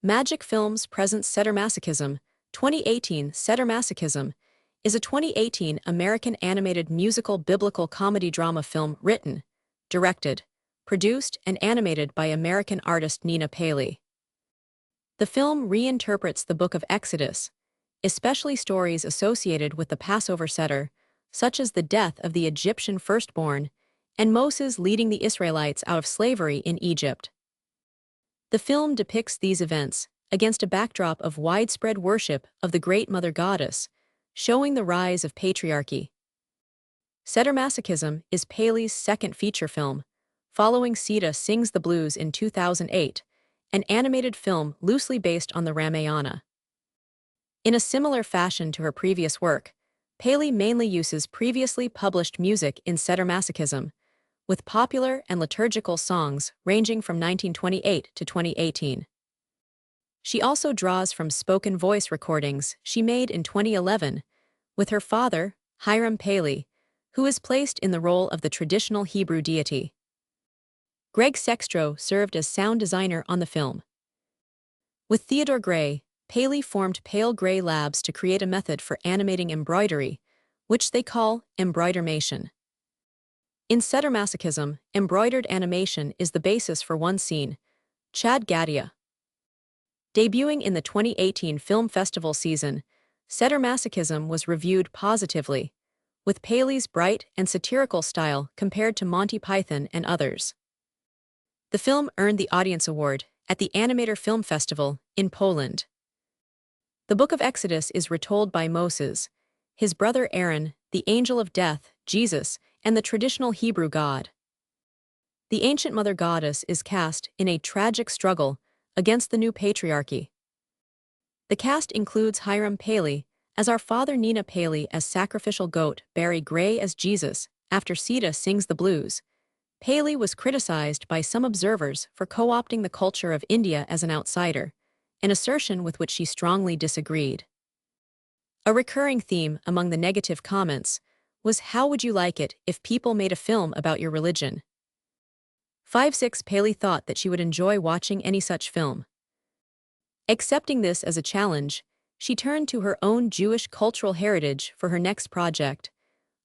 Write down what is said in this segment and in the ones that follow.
MagicFilms Presents Seder-Masochism, 2018. Seder-Masochism is a 2018 American animated musical biblical comedy drama film written, directed, produced, and animated by American artist Nina Paley. The film reinterprets the Book of Exodus, especially stories associated with the Passover Seder, such as the death of the Egyptian firstborn and Moses leading the Israelites out of slavery in Egypt. The film depicts these events against a backdrop of widespread worship of the Great Mother Goddess, showing the rise of patriarchy. Seder-Masochism is Paley's second feature film, following Sara Sings the Blues in 2008, an animated film loosely based on the Ramayana. In a similar fashion to her previous work, Paley mainly uses previously published music in Seder-Masochism, with popular and liturgical songs ranging from 1928 to 2018. She also draws from spoken voice recordings she made in 2011 with her father, Hiram Paley, who is placed in the role of the traditional Hebrew deity. Greg Sextro served as sound designer on the film. With Theodore Gray, Paley formed Pale Gray Labs to create a method for animating embroidery, which they call embroidermation. In Seder-Masochism, embroidered animation is the basis for one scene, Chad Gadia. Debuting in the 2018 film festival season, Seder-Masochism was reviewed positively, with Paley's bright and satirical style compared to Monty Python and others. The film earned the Audience Award at the Animator Film Festival in Poland. The Book of Exodus is retold by Moses, his brother Aaron, the angel of death, Jesus, and the traditional Hebrew god. The ancient mother goddess is cast in a tragic struggle against the new patriarchy. The cast includes Hiram Paley as our father, Nina Paley as sacrificial goat, Barry Gray as Jesus. After Sara Sings the Blues, Paley was criticized by some observers for co-opting the culture of India as an outsider, an assertion with which she strongly disagreed. A recurring theme among the negative comments was how would you like it if people made a film about your religion? 5-6 Paley thought that she would enjoy watching any such film. Accepting this as a challenge, she turned to her own Jewish cultural heritage for her next project,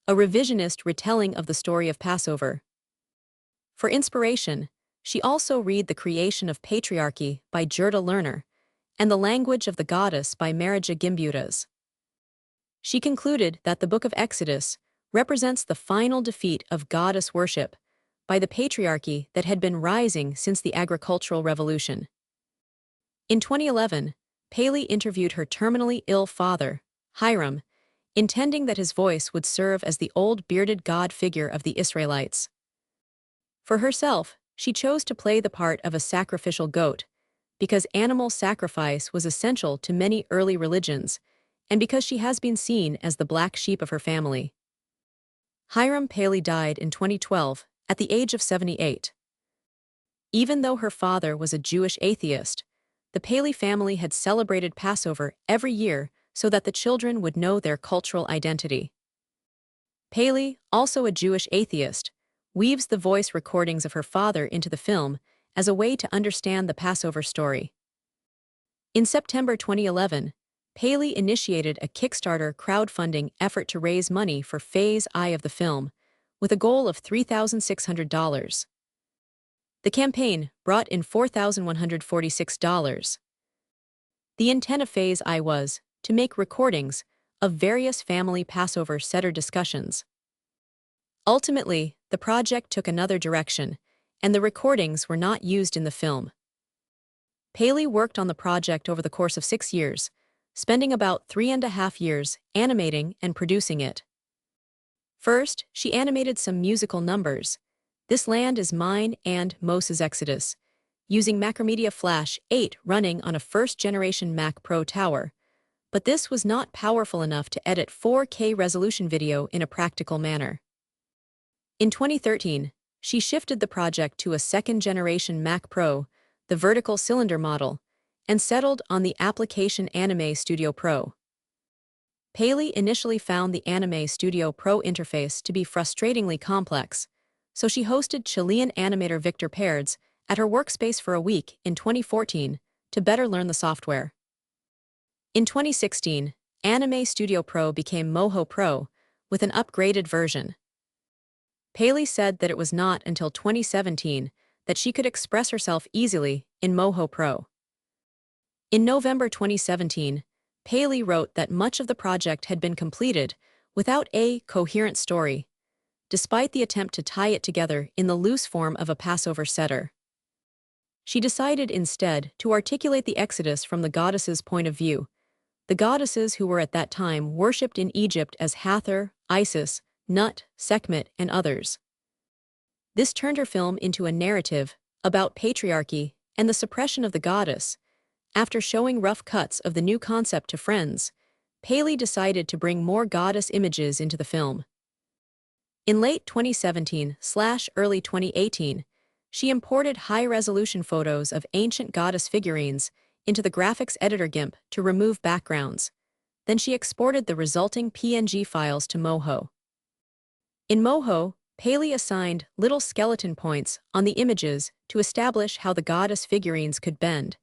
a revisionist retelling of the story of Passover. For inspiration, she also read The Creation of Patriarchy by Gerda Lerner and The Language of the Goddess by Marija Gimbutas. She concluded that the Book of Exodus represents the final defeat of goddess worship by the patriarchy that had been rising since the agricultural revolution. In 2011, Paley interviewed her terminally ill father, Hiram, intending that his voice would serve as the old bearded god figure of the Israelites. For herself, she chose to play the part of a sacrificial goat because animal sacrifice was essential to many early religions and because she has been seen as the black sheep of her family. Hiram Paley died in 2012 at the age of 78. Even though her father was a Jewish atheist, the Paley family had celebrated Passover every year so that the children would know their cultural identity. Paley, also a Jewish atheist, weaves the voice recordings of her father into the film as a way to understand the Passover story. In September 2011, Paley initiated a Kickstarter crowdfunding effort to raise money for Phase I of the film, with a goal of $3,600. The campaign brought in $4,146. The intent of Phase I was to make recordings of various family Passover Seder discussions. Ultimately, the project took another direction, and the recordings were not used in the film. Paley worked on the project over the course of 6 years, spending about 3.5 years animating and producing it. First, she animated some musical numbers, This Land Is Mine and Moses Exodus, using Macromedia Flash 8 running on a first-generation Mac Pro tower, but this was not powerful enough to edit 4K resolution video in a practical manner. In 2013, she shifted the project to a second-generation Mac Pro, the vertical cylinder model, and settled on the application Anime Studio Pro. Paley initially found the Anime Studio Pro interface to be frustratingly complex, so she hosted Chilean animator Victor Paredes at her workspace for a week in 2014 to better learn the software. In 2016, Anime Studio Pro became Moho Pro, with an upgraded version. Paley said that it was not until 2017 that she could express herself easily in Moho Pro. In November 2017, Paley wrote that much of the project had been completed without a coherent story, despite the attempt to tie it together in the loose form of a Passover Seder. She decided instead to articulate the Exodus from the goddesses' point of view, the goddesses who were at that time worshipped in Egypt as Hathor, Isis, Nut, Sekhmet, and others. This turned her film into a narrative about patriarchy and the suppression of the goddess. After showing rough cuts of the new concept to friends, Paley decided to bring more goddess images into the film. In late 2017/early 2018, she imported high-resolution photos of ancient goddess figurines into the graphics editor GIMP to remove backgrounds. Then she exported the resulting PNG files to Moho. In Moho, Paley assigned little skeleton points on the images to establish how the goddess figurines could bend,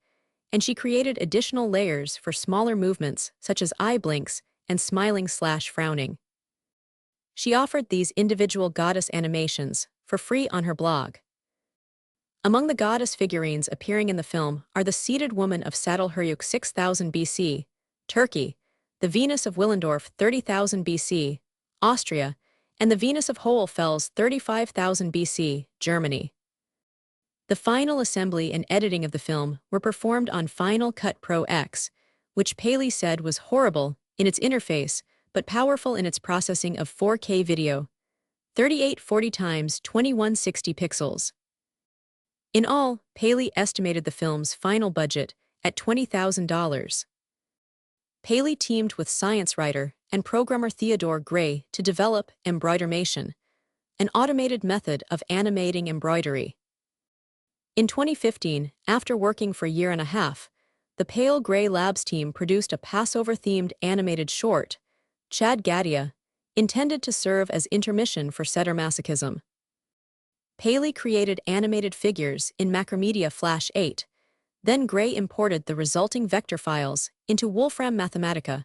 and she created additional layers for smaller movements such as eye blinks and smiling/frowning. She offered these individual goddess animations for free on her blog. Among the goddess figurines appearing in the film are the seated woman of Saddle-Huruk 6000 BC, Turkey, the Venus of Willendorf 30,000 BC, Austria, and the Venus of Hohlfels 35,000 BC, Germany. The final assembly and editing of the film were performed on Final Cut Pro X, which Paley said was horrible in its interface but powerful in its processing of 4K video, 3840 x 2160 pixels. In all, Paley estimated the film's final budget at $20,000. Paley teamed with science writer and programmer Theodore Gray to develop Embroidermation, an automated method of animating embroidery. In 2015, after working for a year and a half, the Pale Gray Labs team produced a Passover-themed animated short, Chad Gaddia, intended to serve as intermission for Seder-Masochism. Paley created animated figures in Macromedia Flash 8, then Gray imported the resulting vector files into Wolfram Mathematica,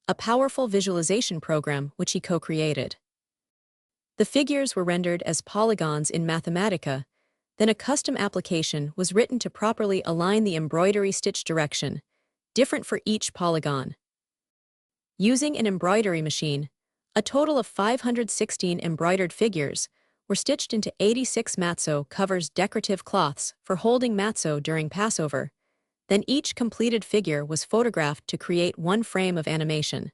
a powerful visualization program which he co-created. The figures were rendered as polygons in Mathematica, then a custom application was written to properly align the embroidery stitch direction, different for each polygon. Using an embroidery machine, a total of 516 embroidered figures were stitched into 86 matzo covers decorative cloths for holding matzo during Passover. Then each completed figure was photographed to create one frame of animation.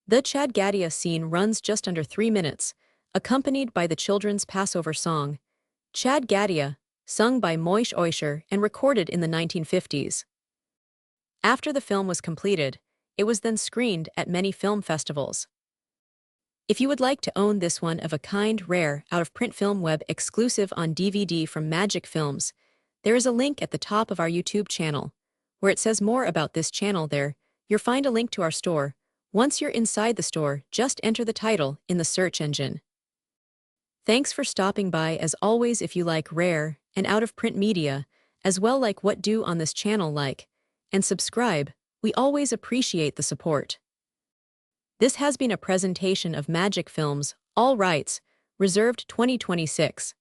The Chad Gaddia scene runs just under 3 minutes, accompanied by the children's Passover song, Chad Gaddia, sung by Moish Oisher and recorded in the 1950s. After the film was completed, it was then screened at many film festivals. If you would like to own this one-of-a-kind rare out-of-print film web exclusive on DVD from MagicFilms, there is a link at the top of our YouTube channel, where it says more about this channel there. You'll find a link to our store. Once you're inside the store, just enter the title in the search engine. Thanks for stopping by. As always, if you like rare and out-of-print media, as well like what do on this channel, like and subscribe, we always appreciate the support. This has been a presentation of MagicFilms, all rights reserved 2026.